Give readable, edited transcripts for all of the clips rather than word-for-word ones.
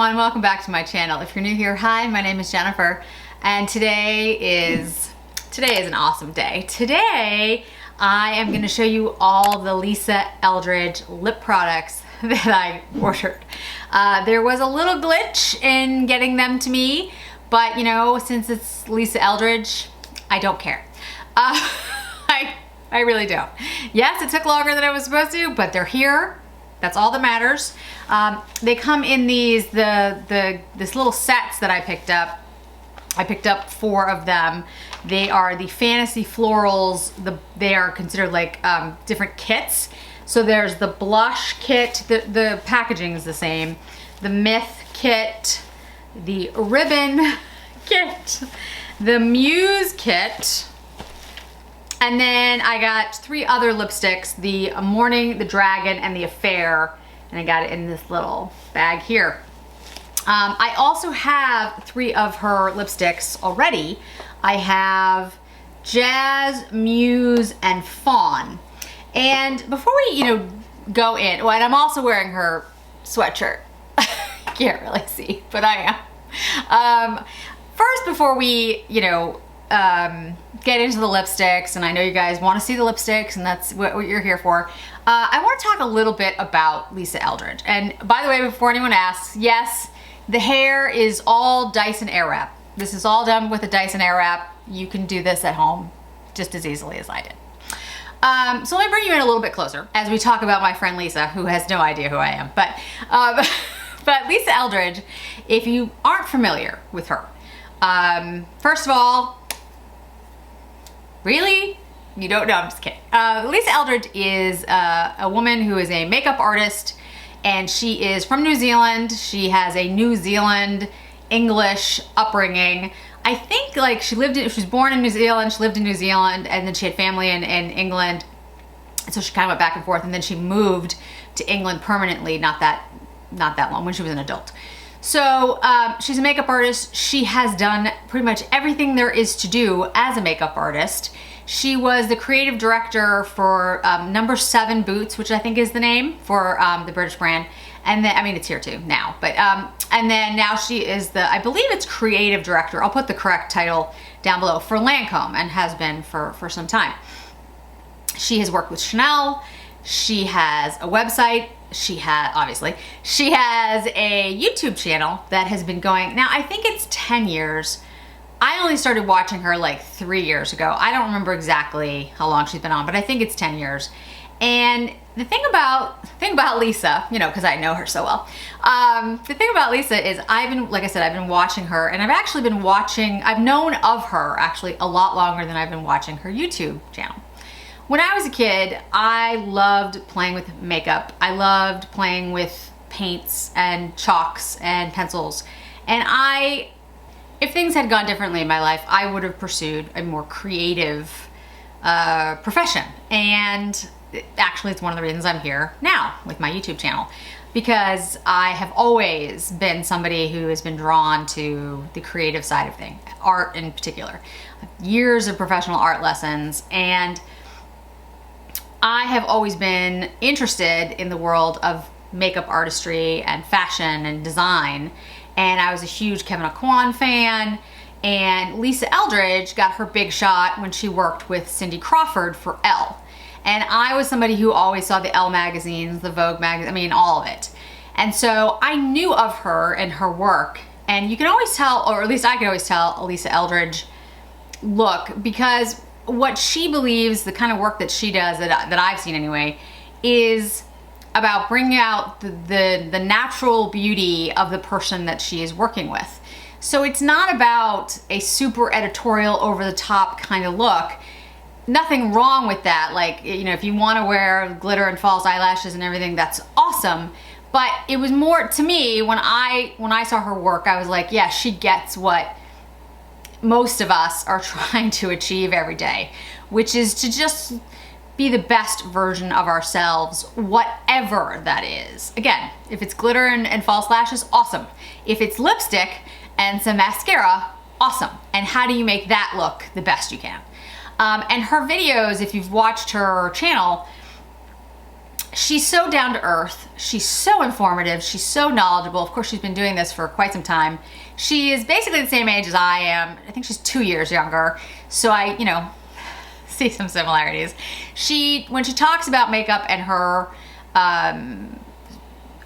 everyone, welcome back to my channel. If you're new here, hi, my name is Jennifer, and today is an awesome day. Today I am going to show you all the Lisa Eldridge lip products that I ordered. There was a little glitch in getting them to me, but you know, since it's Lisa Eldridge, I don't care. I really don't. Yes, it took longer than I was supposed to, but they're here. That's all that matters. They come in these this little sets that I picked up. I picked up 4 of them. They are the Fantasy Florals. They are considered like different kits. So there's the blush kit. The packaging is the same. The Myth kit, the ribbon kit, the Muse kit. And then I got 3 other lipsticks, the Morning, the Dragon, and the Affair. And I got it in this little bag here. I also have 3 of her lipsticks already. I have Jazz, Muse, and Fawn. And before we, go in, and I'm also wearing her sweatshirt. You can't really see, but I am. First, before we, get into the lipsticks, and I know you guys want to see the lipsticks, and that's what you're here for. I want to talk a little bit about Lisa Eldridge. And by the way, before anyone asks, yes, the hair is all Dyson Airwrap. This is all done with a Dyson Airwrap. You can do this at home just as easily as I did. So let me bring you in a little bit closer as we talk about my friend Lisa, who has no idea who I am. But Lisa Eldridge, if you aren't familiar with her, first of all, really? You don't know? I'm just kidding. Lisa Eldridge is a woman who is a makeup artist, and she is from New Zealand. She has a New Zealand English upbringing. I think she was born in New Zealand, she lived in New Zealand, and then she had family in England. So she kind of went back and forth, and then she moved to England permanently, not that long, when she was an adult. So she's a makeup artist. She has done pretty much everything there is to do as a makeup artist. She was the creative director for Number 7 Boots, which I think is the name for the British brand. And then, I mean, it's here too now, but, and then now she is I believe it's creative director. I'll put the correct title down below, for Lancome, and has been for some time. She has worked with Chanel. She has a website. She has a YouTube channel that has been going, now I think it's 10 years. I only started watching her like 3 years ago. I don't remember exactly how long she's been on, but I think it's 10 years. And the thing about Lisa, because I know her so well, the thing about Lisa is like I said, I've been watching her, and I've known of her actually a lot longer than I've been watching her YouTube channel. When I was a kid, I loved playing with makeup. I loved playing with paints and chalks and pencils. And if things had gone differently in my life, I would have pursued a more creative profession. And actually, it's one of the reasons I'm here now with my YouTube channel, because I have always been somebody who has been drawn to the creative side of things, art in particular. Years of professional art lessons, and I have always been interested in the world of makeup artistry and fashion and design. And I was a huge Kevyn Aucoin fan. And Lisa Eldridge got her big shot when she worked with Cindy Crawford for Elle. And I was somebody who always saw the Elle magazines, the Vogue magazine, I mean, all of it. And so I knew of her and her work. And you can always tell, or at least I could always tell, a Lisa Eldridge look, because what she believes, the kind of work that she does, that I've seen anyway, is about bringing out the natural beauty of the person that she is working with. So it's not about a super editorial, over-the-top kind of look. Nothing wrong with that. If you want to wear glitter and false eyelashes and everything, that's awesome. But it was more, to me, when I saw her work, I was like, yeah, she gets what most of us are trying to achieve every day, which is to just be the best version of ourselves, whatever that is. Again, if it's glitter and false lashes, awesome. If it's lipstick and some mascara, awesome. And how do you make that look the best you can? And her videos, if you've watched her channel, She's so down to earth. She's so informative. She's so knowledgeable. Of course, she's been doing this for quite some time. She is basically the same age as I am. I think she's 2 years younger. So I, you know, see some similarities. When she talks about makeup and her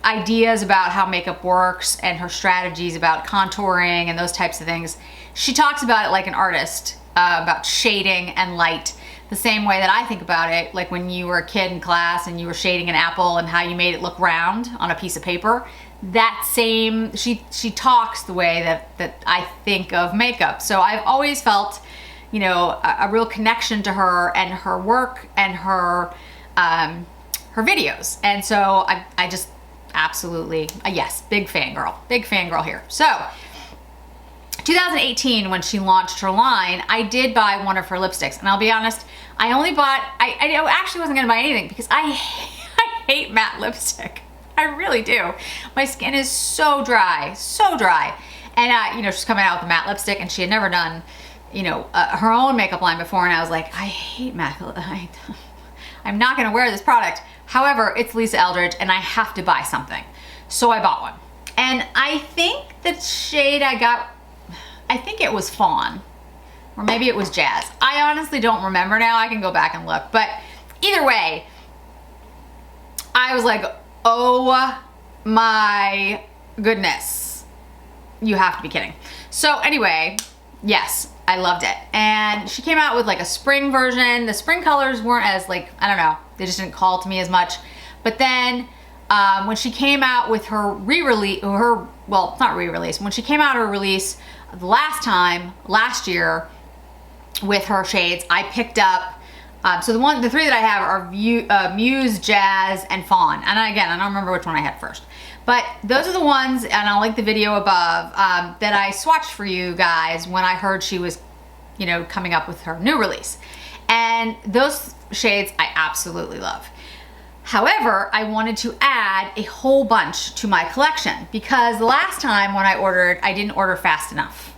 ideas about how makeup works and her strategies about contouring and those types of things, she talks about it like an artist, about shading and light. The same way that I think about it, like when you were a kid in class and you were shading an apple and how you made it look round on a piece of paper. That same, she talks the way that I think of makeup. So I've always felt, you know, a real connection to her and her work and her videos. And so I just absolutely, yes, big fangirl here. So 2018, when she launched her line, I did buy one of her lipsticks. And I'll be honest, I only bought, I actually wasn't gonna buy anything because I hate matte lipstick. I really do. My skin is so dry, so dry. And you know, she's coming out with a matte lipstick and she had never done, you know, her own makeup line before. And I was like, I hate matte, I'm not gonna wear this product. However, it's Lisa Eldridge and I have to buy something. So I bought one. And I think the shade I got, I think it was Fawn, or maybe it was Jazz. I honestly don't remember now. I can go back and look. But either way, I was like, oh my goodness. You have to be kidding. So anyway, yes, I loved it. And she came out with like a spring version. The spring colors weren't as like, I don't know, they just didn't call to me as much. But then when she came out with her re-release, well, not re-release, when she came out her release the last year with her shades, I picked up, so the three that I have are Muse, Jazz, and Fawn. And again, I don't remember which one I had first. But those are the ones, and I'll link the video above, that I swatched for you guys when I heard she was, you know, coming up with her new release. And those shades I absolutely love. However, I wanted to add a whole bunch to my collection because the last time when I ordered, I didn't order fast enough.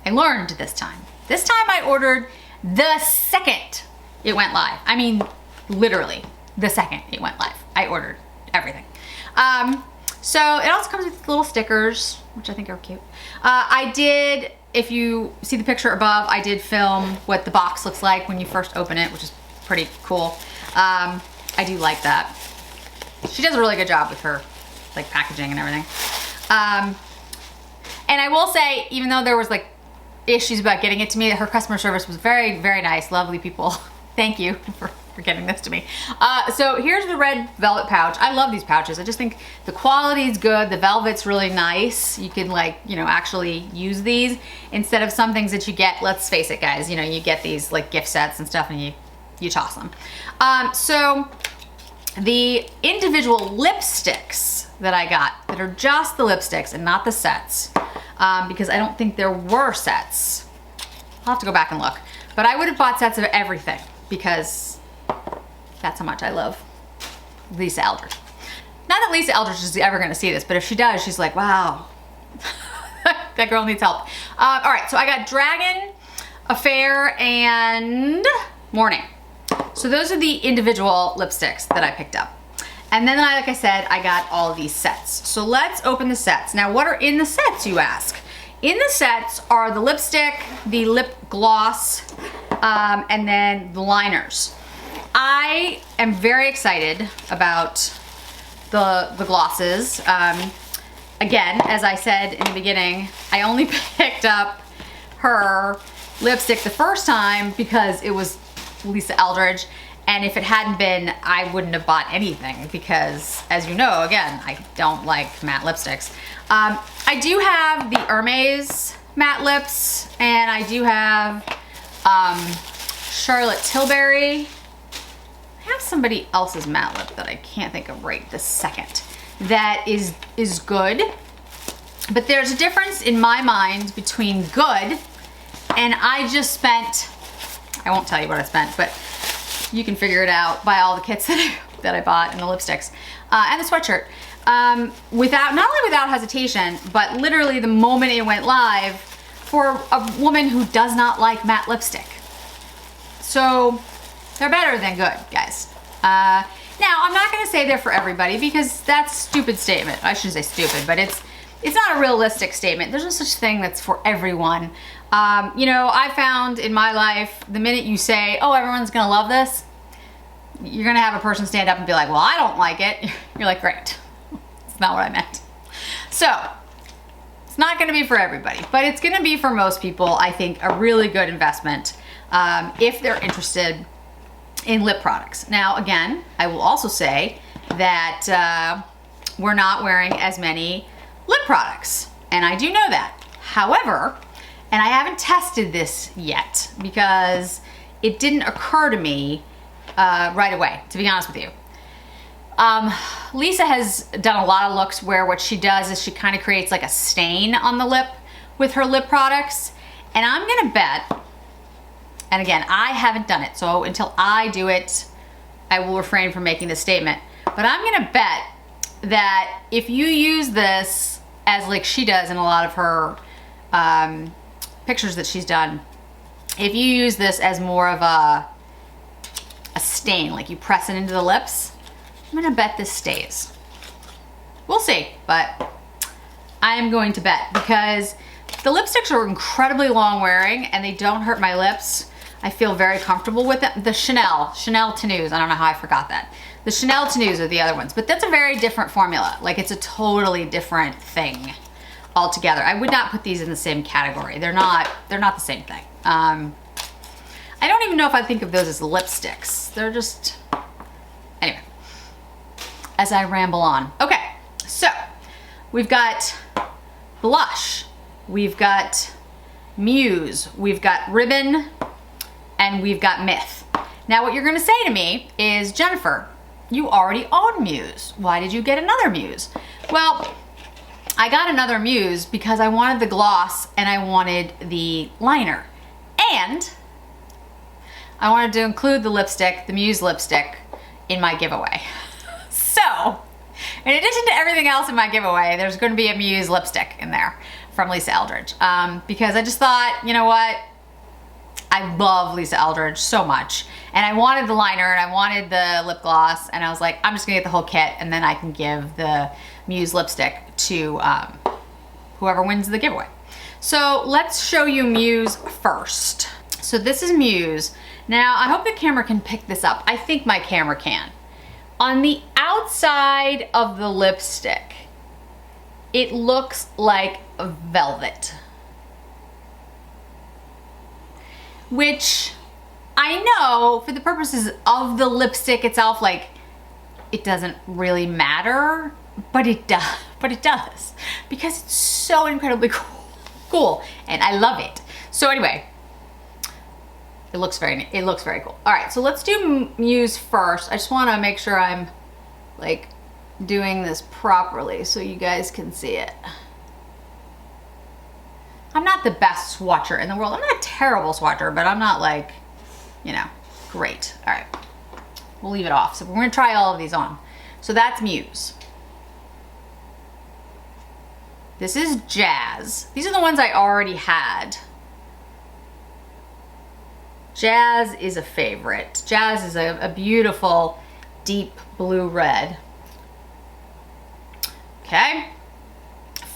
I learned this time. This time I ordered the second it went live. I mean, literally the second it went live. I ordered everything. So it also comes with little stickers, which I think are cute. I did, if you see the picture above, I did film what the box looks like when you first open it, which is pretty cool. I do like that. She does a really good job with her like packaging and everything. And I will say, even though there was like issues about getting it to me, her customer service was very, very nice, lovely people. Thank you for getting this to me. So here's the red velvet pouch. I love these pouches. I just think the quality is good. The velvet's really nice. You can like, you know, actually use these instead of some things that you get, let's face it guys, you know, you get these like gift sets and stuff and you toss them. So the individual lipsticks that I got that are just the lipsticks and not the sets, because I don't think there were sets. I'll have to go back and look. But I would have bought sets of everything because that's how much I love Lisa Eldridge. Not that Lisa Eldridge is ever gonna see this, but if she does, she's like, wow, that girl needs help. All right, so I got Dragon, Affair, and Morning. So those are the individual lipsticks that I picked up. And then, like I said, I got all of these sets. So let's open the sets. Now, what are in the sets, you ask? In the sets are the lipstick, the lip gloss, and then the liners. I am very excited about the glosses. Again, as I said in the beginning, I only picked up her lipstick the first time because it was Lisa Eldridge, and if it hadn't been, I wouldn't have bought anything because, as you know, again, I don't like matte lipsticks. I do have the Hermes matte lips, and I do have Charlotte Tilbury. I have somebody else's matte lip that I can't think of right this second that is good, but there's a difference in my mind between good and I just spent, I won't tell you what I spent, but you can figure it out by all the kits that I bought and the lipsticks and the sweatshirt. Not only without hesitation, but literally the moment it went live for a woman who does not like matte lipstick. So they're better than good, guys. Now, I'm not gonna say they're for everybody because that's a stupid statement. I shouldn't say stupid, but it's not a realistic statement. There's no such thing that's for everyone. You know, I found in my life, the minute you say, oh, everyone's gonna love this, you're gonna have a person stand up and be like, well, I don't like it. You're like, great. It's not what I meant. So, it's not gonna be for everybody, but it's gonna be for most people, I think, a really good investment if they're interested in lip products. Now, again, I will also say that we're not wearing as many lip products, and I do know that. However, and I haven't tested this yet because it didn't occur to me right away, to be honest with you. Lisa has done a lot of looks where what she does is she kind of creates like a stain on the lip with her lip products, and I'm gonna bet, and again, I haven't done it, so until I do it, I will refrain from making this statement, but I'm gonna bet that if you use this as like she does in a lot of her pictures that she's done, if you use this as more of a stain, like you press it into the lips, I'm gonna bet this stays. We'll see, but I am going to bet because the lipsticks are incredibly long wearing and they don't hurt my lips. I feel very comfortable with it. The Chanel Tenues, I don't know how I forgot that. The Chanel Tenues are the other ones, but that's a very different formula. Like it's a totally different thing altogether. I would not put these in the same category. They're not the same thing. I don't even know if I think of those as lipsticks. They're just, anyway, as I ramble on. Okay, so we've got blush, we've got Muse, we've got Ribbon, and we've got Myth. Now what you're gonna say to me is, Jennifer, you already own Muse. Why did you get another Muse? Well, I got another Muse because I wanted the gloss and I wanted the liner. And I wanted to include the lipstick, the Muse lipstick, in my giveaway. So, in addition to everything else in my giveaway, there's gonna be a Muse lipstick in there from Lisa Eldridge. Because I just thought, you know what? I love Lisa Eldridge so much. And I wanted the liner and I wanted the lip gloss, and I was like, I'm just gonna get the whole kit and then I can give the Muse lipstick to whoever wins the giveaway. So let's show you Muse first. So this is Muse. Now, I hope the camera can pick this up. I think my camera can. On the outside of the lipstick, it looks like velvet. Which I know for the purposes of the lipstick itself, like it doesn't really matter, but it does because it's so incredibly cool and I love it. So anyway, it looks very cool. All right, so let's do Muse first. I just want to make sure I'm like doing this properly so you guys can see it. I'm not the best swatcher in the world. I'm not a terrible swatcher, but I'm not like, you know, great. All right, we'll leave it off. So we're gonna try all of these on. So that's Muse. This is Jazz. These are the ones I already had. Jazz is a favorite. Jazz is a beautiful deep blue red. Okay.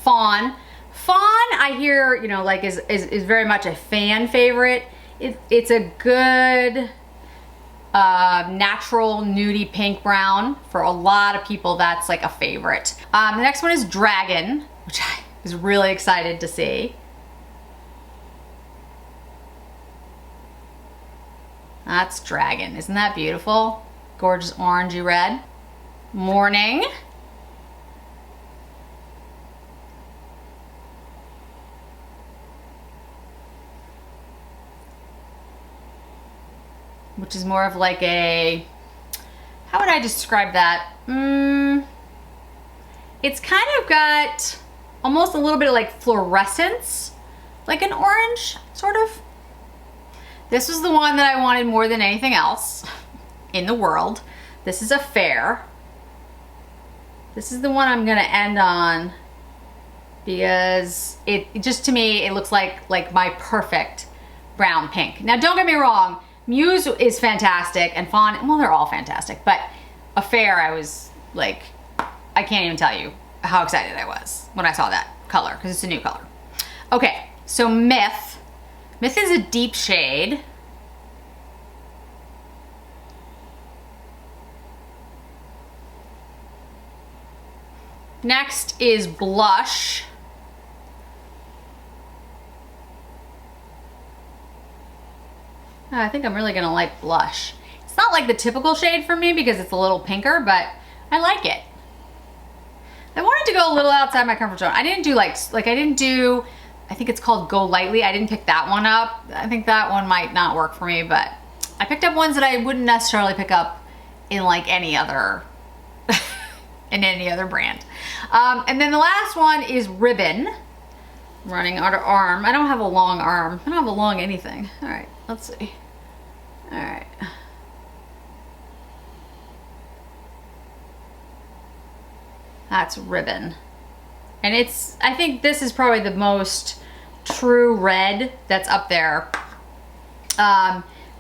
Fawn. Fawn, I hear, you know, like is very much a fan favorite. It's a good natural nudie pink brown. For a lot of people, that's like a favorite. The next one is Dragon, which I was really excited to see. That's Dragon. Isn't that beautiful? Gorgeous orangey red. Morning. Which is more of like a, how would I describe that? It's kind of got almost a little bit of like fluorescence, like an orange, sort of. This was the one that I wanted more than anything else in the world. This is a fair. This is the one I'm gonna end on because it just, to me, it looks like my perfect brown pink. Now don't get me wrong, Muse is fantastic, and Fawn, well, they're all fantastic, but Affair, I was like, I can't even tell you how excited I was when I saw that color, because it's a new color. Okay, so Myth. Myth is a deep shade. Next is Blush. Oh, I think I'm really gonna like Blush. It's not like the typical shade for me because it's a little pinker, but I like it. I wanted to go a little outside my comfort zone. I didn't do I didn't do, I think it's called Go Lightly. I didn't pick that one up. I think that one might not work for me, but I picked up ones that I wouldn't necessarily pick up in like any other, in any other brand. And then the last one is Ribbon. I'm running out of arm. I don't have a long arm. I don't have a long anything. All right, let's see. All right. That's Ribbon. And it's, I think this is probably the most true red that's up there.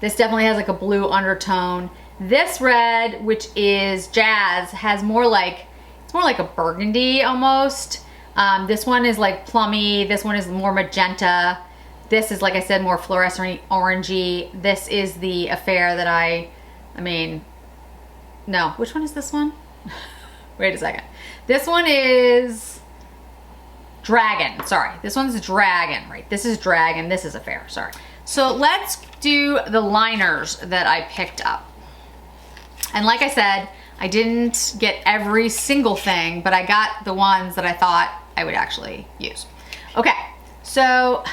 This definitely has like a blue undertone. This red, which is Jazz, has more like, it's more like a burgundy almost. This one is like plummy. This one is more magenta. This is, like I said, more fluorescent orangey. This is the Affair that I mean, no, which one is this one? Wait a second. This one is Dragon, sorry. This one's Dragon, right? This is Dragon, this is Affair, sorry. So let's do the liners that I picked up. And like I said, I didn't get every single thing, but I got the ones that I thought I would actually use. Okay, so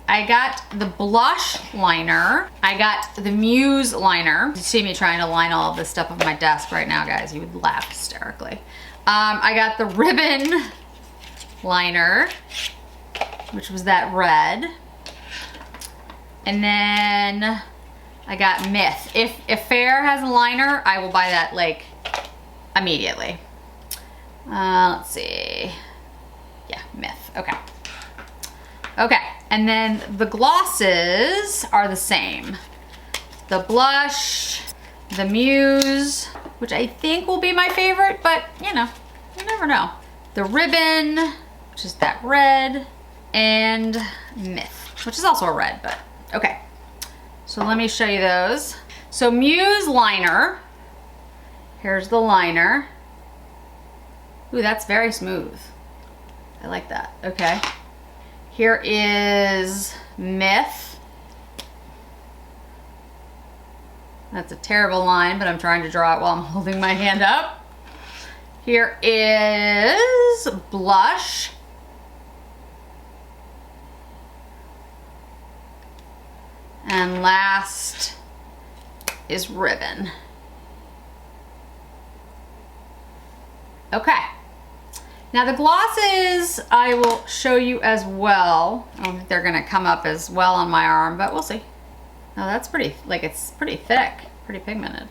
I got the Blush liner. I got the Muse liner. You see me trying to line all of this stuff on my desk right now, guys. You would laugh hysterically. I got the Ribbon liner, which was that red. And then I got Myth. If Affair has a liner, I will buy that like immediately. Let's see. Yeah, Myth, okay. Okay, and then the glosses are the same. The Blush, the Muse, which I think will be my favorite, but you know, you never know. The Ribbon, which is that red, and Myth, which is also a red, but okay. So let me show you those. So Muse liner, here's the liner. Ooh, that's very smooth. I like that, okay. Here is Myth. That's a terrible line, but I'm trying to draw it while I'm holding my hand up. Here is Blush. And last is Ribbon. Okay. Now the glosses I will show you as well. I don't think they're gonna come up as well on my arm, but we'll see. Now that's pretty, like it's pretty thick, pretty pigmented.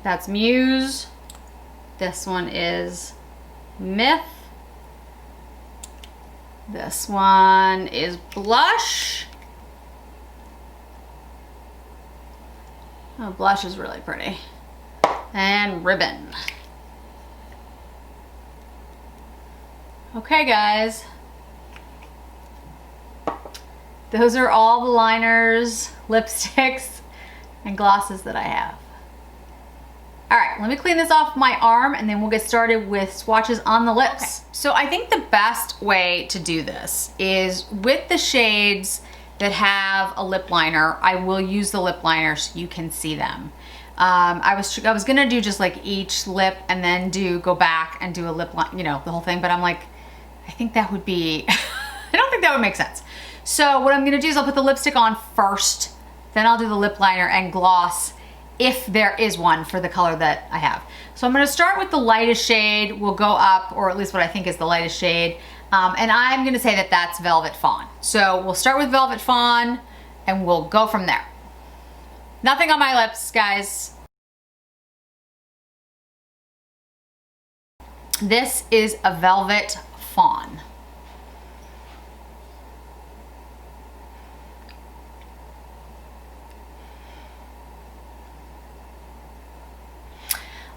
That's Muse. This one is Myth. This one is Blush. Oh, Blush is really pretty. And Ribbon. Okay, guys. Those are all the liners, lipsticks, and glosses that I have. All right, let me clean this off my arm and then we'll get started with swatches on the lips. Okay. So I think the best way to do this is with the shades that have a lip liner, I will use the lip liner so you can see them. I was gonna do just like each lip and then go back and do a lip line, you know, the whole thing, but I'm like, I think that would be, I don't think that would make sense. So what I'm gonna do is I'll put the lipstick on first, then I'll do the lip liner and gloss if there is one for the color that I have. So I'm gonna start with the lightest shade. We'll go up, or at least what I think is the lightest shade. And I'm gonna say that that's Velvet Fawn. So we'll start with Velvet Fawn and we'll go from there. Nothing on my lips, guys. This is a Velvet Fawn.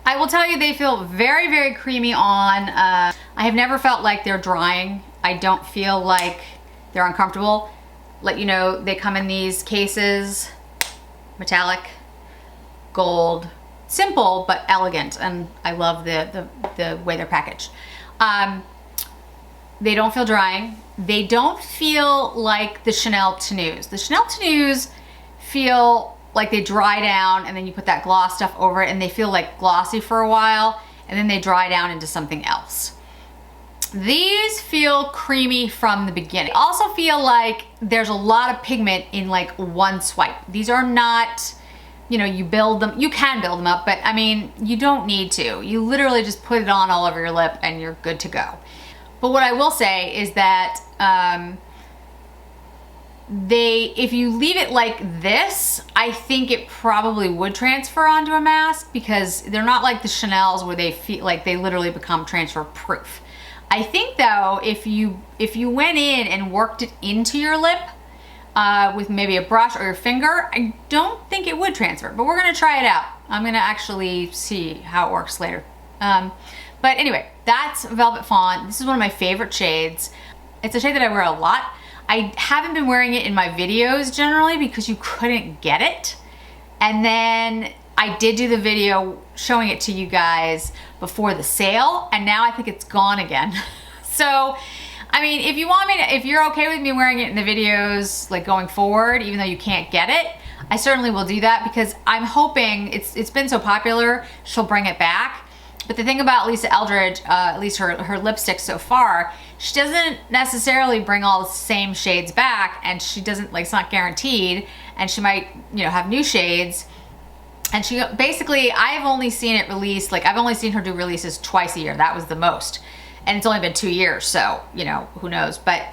I will tell you they feel very, very creamy on. I have never felt like they're drying. I don't feel like they're uncomfortable. Let you know, they come in these cases, metallic, gold, simple but elegant, and I love the way they're packaged. They don't feel drying. They don't feel like the Chanel Tenues. The Chanel Tenues feel like they dry down and then you put that gloss stuff over it and they feel like glossy for a while and then they dry down into something else. These feel creamy from the beginning. I also feel like there's a lot of pigment in like one swipe. These are not, you know, you build them, you can build them up, but I mean, you don't need to. You literally just put it on all over your lip and you're good to go. But what I will say is that if you leave it like this, I think it probably would transfer onto a mask because they're not like the Chanel's where they feel like they literally become transfer proof. I think though, if you went in and worked it into your lip with maybe a brush or your finger, I don't think it would transfer, but we're gonna try it out. I'm gonna actually see how it works later. But anyway, that's Velvet Fawn. This is one of my favorite shades. It's a shade that I wear a lot. I haven't been wearing it in my videos generally because you couldn't get it. And then I did do the video showing it to you guys before the sale, and now I think it's gone again. So, I mean, if you want me to, if you're okay with me wearing it in the videos, like going forward, even though you can't get it, I certainly will do that because I'm hoping it's been so popular, she'll bring it back. But the thing about Lisa Eldridge, at least her lipstick so far, she doesn't necessarily bring all the same shades back, and she doesn't, like, it's not guaranteed, and she might, you know, have new shades. And she basically, I've only seen it released, like I've only seen her do releases twice a year. That was the most. And it's only been 2 years, so, you know, who knows. But,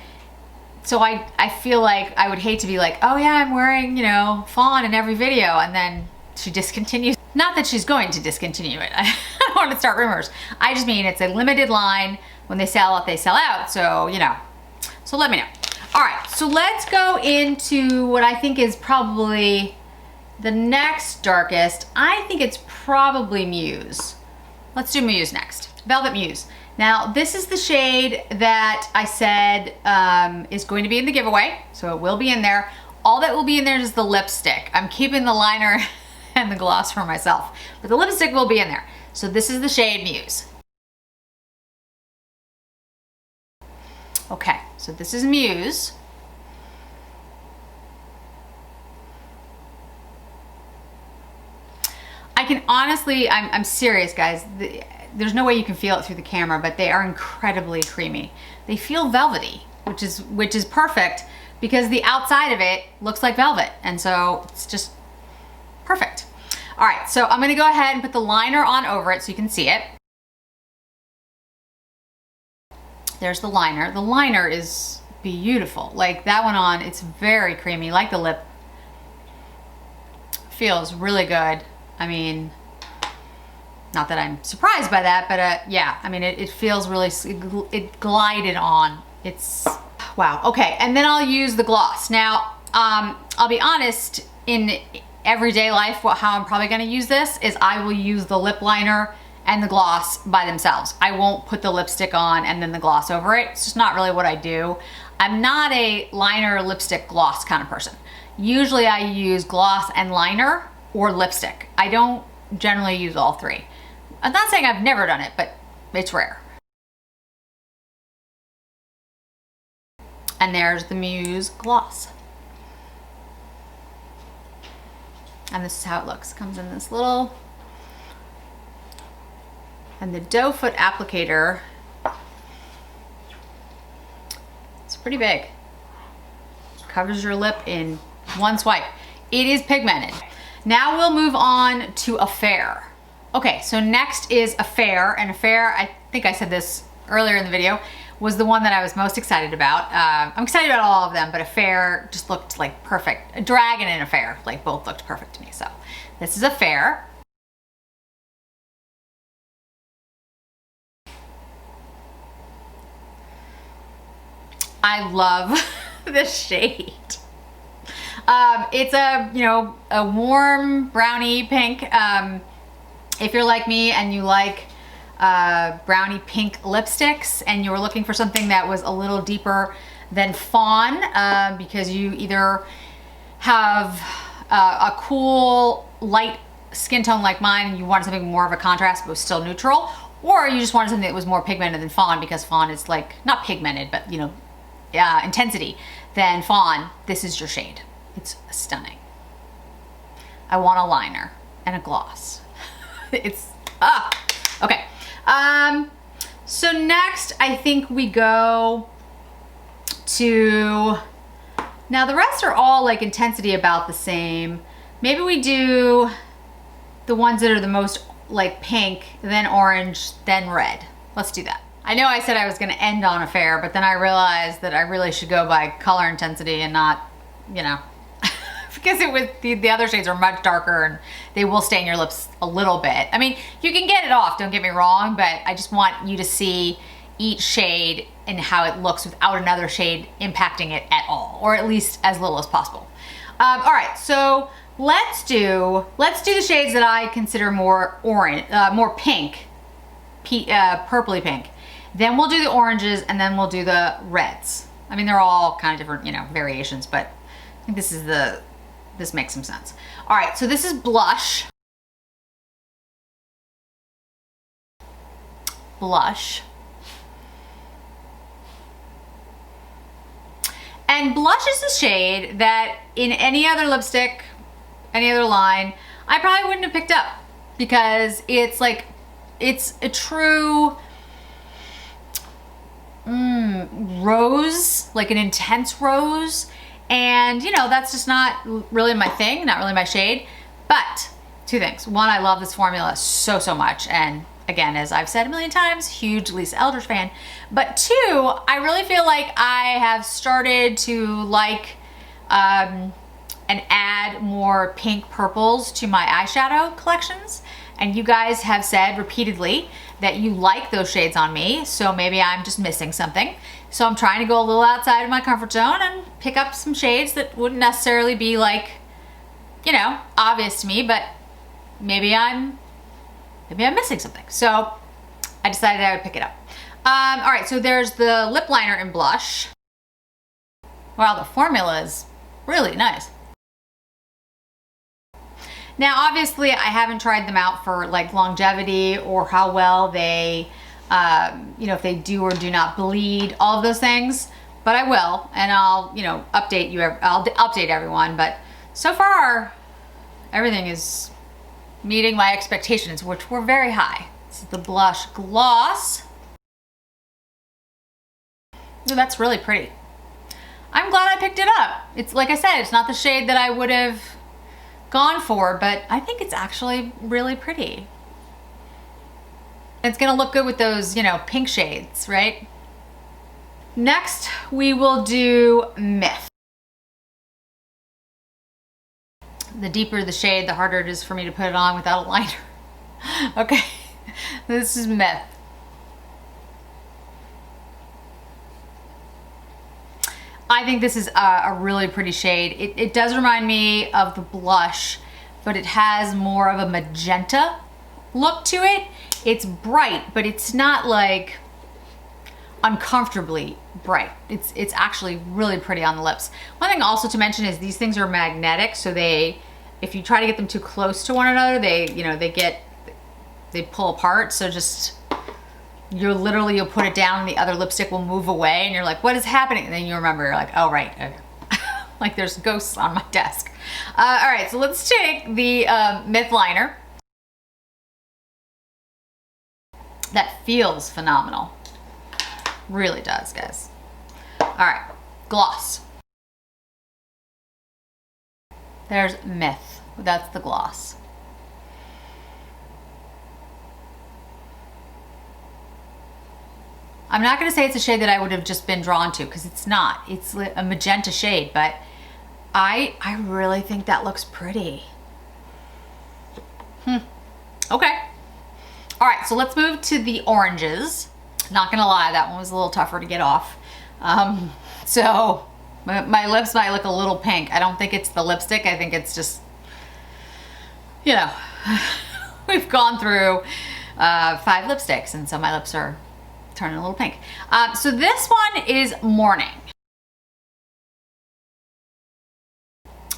so I feel like I would hate to be like, oh yeah, I'm wearing, you know, Fawn in every video, and then she discontinues. Not that she's going to discontinue it. I don't want to start rumors. I just mean it's a limited line. When they sell out, they sell out. So, you know, so let me know. All right, so let's go into what I think is probably the next darkest. I think it's probably Muse. Let's do Muse next. Velvet Muse. Now, this is the shade that I said is going to be in the giveaway. So it will be in there. All that will be in there is the lipstick. I'm keeping the liner and the gloss for myself, but the lipstick will be in there. So this is the shade Muse. Okay, so this is Muse. I can honestly, I'm serious guys, there's no way you can feel it through the camera, but they are incredibly creamy. They feel velvety, which is perfect because the outside of it looks like velvet, and so it's just perfect. All right, so I'm gonna go ahead and put the liner on over it so you can see it. There's the liner. The liner is beautiful. Like that one on, it's very creamy, like the lip. Feels really good. I mean, not that I'm surprised by that, but yeah, I mean, it feels really, it glided on. It's, wow. Okay, and then I'll use the gloss. Now, I'll be honest, in everyday life, how I'm probably gonna use this is I will use the lip liner and the gloss by themselves. I won't put the lipstick on and then the gloss over it. It's just not really what I do. I'm not a liner, lipstick, gloss kind of person. Usually I use gloss and liner or lipstick. I don't generally use all three. I'm not saying I've never done it, but it's rare. And there's the Muse gloss. And this is how it looks. Comes in this little, and the doe foot applicator, it's pretty big. Covers your lip in one swipe. It is pigmented. Now we'll move on to Affair. Okay, so next is Affair, and Affair, I think I said this earlier in the video, was the one that I was most excited about. I'm excited about all of them, but Affair just looked like perfect. Dragon and Affair, like both looked perfect to me. So this is Affair. I love this shade. It's a, you know, a warm brownie pink. If you're like me and you like brownie pink lipsticks and you were looking for something that was a little deeper than Fawn, because you either have a cool light skin tone like mine and you wanted something more of a contrast but was still neutral, or you just wanted something that was more pigmented than Fawn because Fawn is like, not pigmented, but you know, intensity than Fawn, this is your shade. It's stunning. I want a liner and a gloss. It's, okay. So next I think we go to, now the rest are all like intensity about the same. Maybe we do the ones that are the most like pink, then orange, then red. Let's do that. I know I said I was gonna end on a fair, but then I realized that I really should go by color intensity and not, you know, because it was, the other shades are much darker and they will stain your lips a little bit. I mean, you can get it off, don't get me wrong, but I just want you to see each shade and how it looks without another shade impacting it at all, or at least as little as possible. All right, so let's do the shades that I consider more orange, more pink, purpley pink. Then we'll do the oranges and then we'll do the reds. I mean, they're all kind of different, you know, variations, but I think this makes some sense. All right, so this is blush. Blush. And blush is a shade that in any other lipstick, any other line, I probably wouldn't have picked up because it's like, it's a true rose, like an intense rose. And you know, that's just not really my thing, not really my shade. But two things. One, I love this formula so much. And again, as I've said a million times, huge Lisa Eldridge fan. But two, I really feel like I have started to like and add more pink purples to my eyeshadow collections. And you guys have said repeatedly that you like those shades on me, so maybe I'm just missing something. So I'm trying to go a little outside of my comfort zone and pick up some shades that wouldn't necessarily be like, you know, obvious to me, but maybe I'm missing something. So I decided I would pick it up. All right, so there's the lip liner in blush. Wow, the formula is really nice. Now, obviously, I haven't tried them out for like longevity or how well they, you know, if they do or do not bleed, all of those things, but I will, and I'll, you know, update you, I'll update everyone, but so far, everything is meeting my expectations, which were very high. This is the blush gloss. Ooh, that's really pretty. I'm glad I picked it up. It's, like I said, it's not the shade that I would have gone for, but I think it's actually really pretty. It's gonna look good with those, you know, pink shades, right? Next, we will do Myth. The deeper the shade, the harder it is for me to put it on without a liner. Okay, this is Myth. I think this is a really pretty shade. It does remind me of the blush, but it has more of a magenta look to it. It's bright, but it's not like uncomfortably bright. It's actually really pretty on the lips. One thing also to mention is these things are magnetic, so they, if you try to get them too close to one another, they, you know, they pull apart. So just, you'll put it down and the other lipstick will move away and you're like, what is happening? And then you remember, you're like, oh, right. Okay. Like there's ghosts on my desk. All right, so let's take the Myth liner. That feels phenomenal. Really does, guys. All right, gloss. There's Myth. That's the gloss. I'm not gonna say it's a shade that I would have just been drawn to, because it's not. It's a magenta shade, but I really think that looks pretty. Okay. All right, so let's move to the oranges. Not gonna lie, that one was a little tougher to get off. So my lips might look a little pink. I don't think it's the lipstick. I think it's just, you know, we've gone through 5 lipsticks, and so my lips are turning a little pink. So this one is Morning.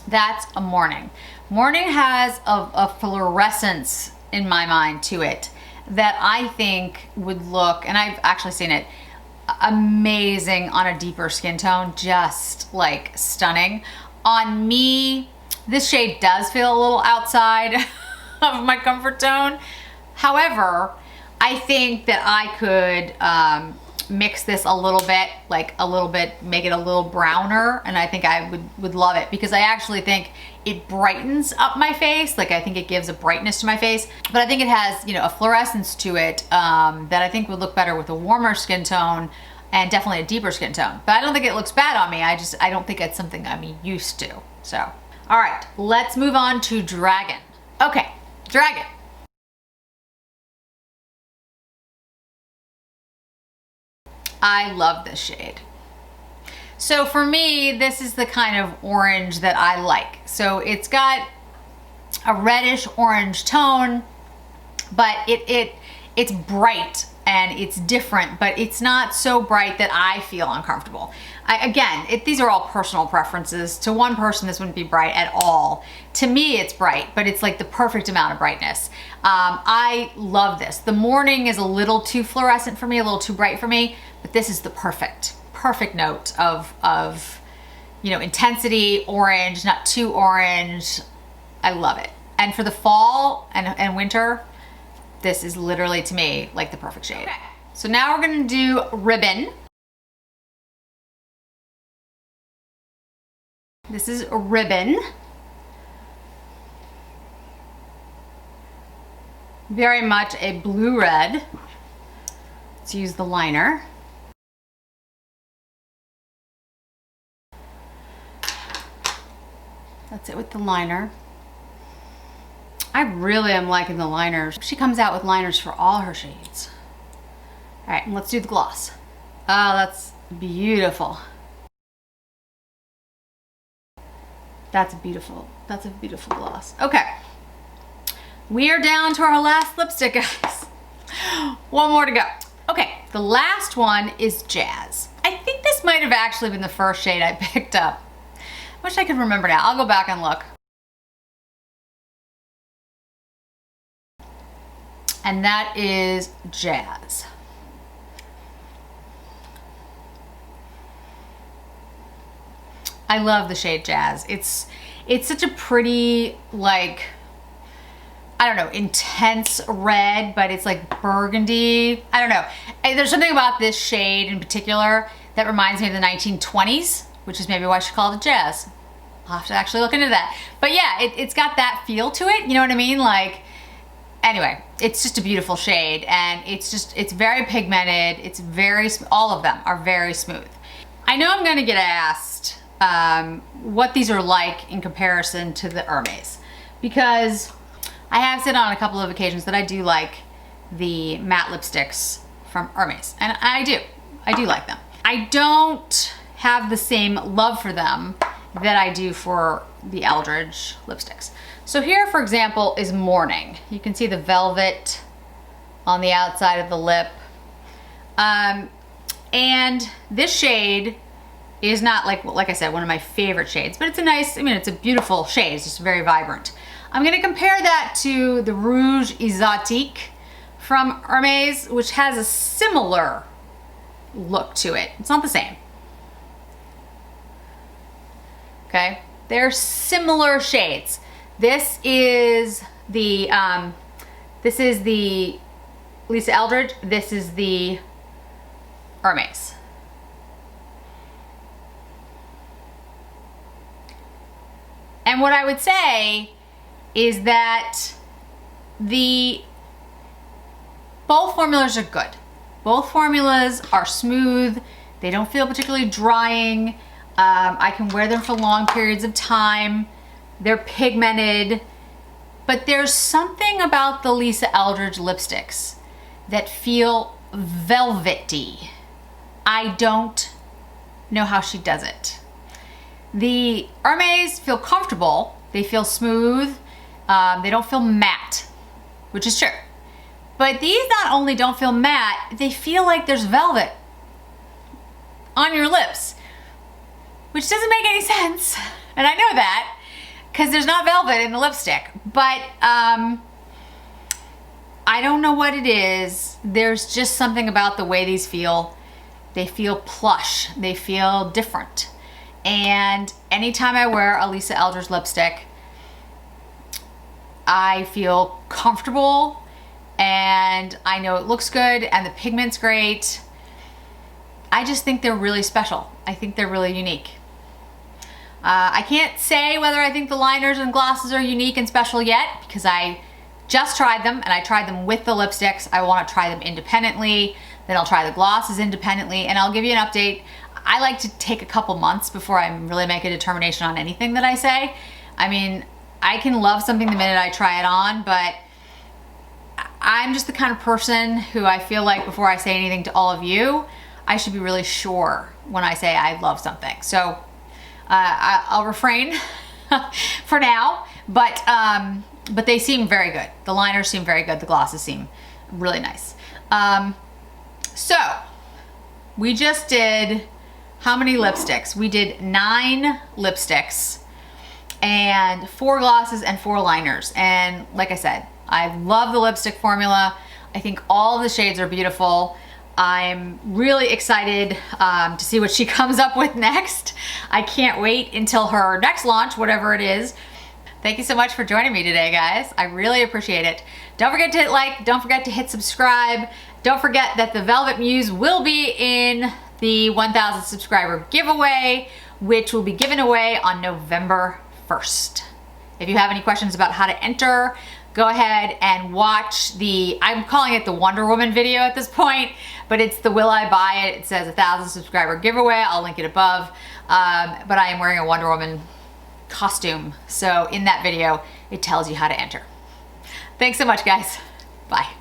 That's a Morning. Morning has a fluorescence in my mind to it that I think would look, and I've actually seen it, amazing on a deeper skin tone, just like stunning. On me, this shade does feel a little outside of my comfort zone. However, I think that I could mix this a little bit, make it a little browner, and I think I would love it because I actually think it brightens up my face. Like, I think it gives a brightness to my face, but I think it has, you know, a fluorescence to it that I think would look better with a warmer skin tone and definitely a deeper skin tone. But I don't think it looks bad on me. I don't think it's something I'm used to. So, all right, let's move on to Dragon. Okay, Dragon. I love this shade. So for me, this is the kind of orange that I like. So it's got a reddish orange tone, but it's bright and it's different, but it's not so bright that I feel uncomfortable. These are all personal preferences. To one person, this wouldn't be bright at all. To me, it's bright, but it's like the perfect amount of brightness. I love this. The Morning is a little too fluorescent for me, a little too bright for me, but this is the perfect note of you know, intensity, orange, not too orange. I love it. And for the fall and winter, this is literally, to me, like the perfect shade. Okay. So now we're gonna do Ribbon. This is Ribbon. Very much a blue-red. Let's use the liner. That's it with the liner. I really am liking the liners. She comes out with liners for all her shades. All right, let's do the gloss. Oh, that's beautiful. That's a beautiful gloss. Okay, we are down to our last lipstick, guys. One more to go. Okay, the last one is Jazz. I think this might have actually been the first shade I picked up. Wish I could remember now. I'll go back and look. And that is Jazz. I love the shade Jazz. It's such a pretty, like, I don't know, intense red, but it's like burgundy. I don't know. There's something about this shade in particular that reminds me of the 1920s, which is maybe why she called it Jazz. I'll have to actually look into that. But yeah, it's got that feel to it, you know what I mean? Like, anyway, it's just a beautiful shade, and it's very pigmented. It's very, all of them are very smooth. I know I'm gonna get asked what these are like in comparison to the Hermes, because I have said on a couple of occasions that I do like the matte lipsticks from Hermes, and I do like them. I don't have the same love for them that I do for the Eldridge lipsticks. So here, for example, is Morning. You can see the velvet on the outside of the lip. And this shade is not, like I said, one of my favorite shades, but it's a nice, it's a beautiful shade. It's just very vibrant. I'm gonna compare that to the Rouge Exotique from Hermes, which has a similar look to it. It's not the same. Okay, they're similar shades. This is the Lisa Eldridge. This is the Hermes. And what I would say is that both formulas are good. Both formulas are smooth. They don't feel particularly drying. I can wear them for long periods of time. They're pigmented, but there's something about the Lisa Eldridge lipsticks that feel velvety. I don't know how she does it. The Hermes feel comfortable. They feel smooth. They don't feel matte. which is true. But these not only don't feel matte, they feel like there's velvet on your lips, which doesn't make any sense. And I know that because there's not velvet in the lipstick, but I don't know what it is. There's just something about the way these feel. They feel plush, they feel different. And anytime I wear a Lisa Eldridge lipstick, I feel comfortable and I know it looks good and the pigment's great. I just think they're really special. I think they're really unique. I can't say whether I think the liners and glosses are unique and special yet because I just tried them and I tried them with the lipsticks. I want to try them independently. Then I'll try the glosses independently and I'll give you an update. I like to take a couple months before I really make a determination on anything that I say. I mean, I can love something the minute I try it on, but I'm just the kind of person who I feel like before I say anything to all of you, I should be really sure when I say I love something. So I'll refrain for now, but they seem very good. The liners seem very good. The glosses seem really nice. So we just did how many lipsticks? We did 9 lipsticks and 4 glosses and 4 liners. And like I said, I love the lipstick formula. I think all of the shades are beautiful. I'm really excited to see what she comes up with next. I can't wait until her next launch, whatever it is. Thank you so much for joining me today, guys. I really appreciate it. Don't forget to hit like, don't forget to hit subscribe. Don't forget that the Velvet Muse will be in the 1,000 subscriber giveaway, which will be given away on November 1st. If you have any questions about how to enter, go ahead and watch the, I'm calling it the Wonder Woman video at this point, but it's the Will I Buy It? It says 1,000 subscriber giveaway. I'll link it above. But I am wearing a Wonder Woman costume. So in that video, it tells you how to enter. Thanks so much, guys. Bye.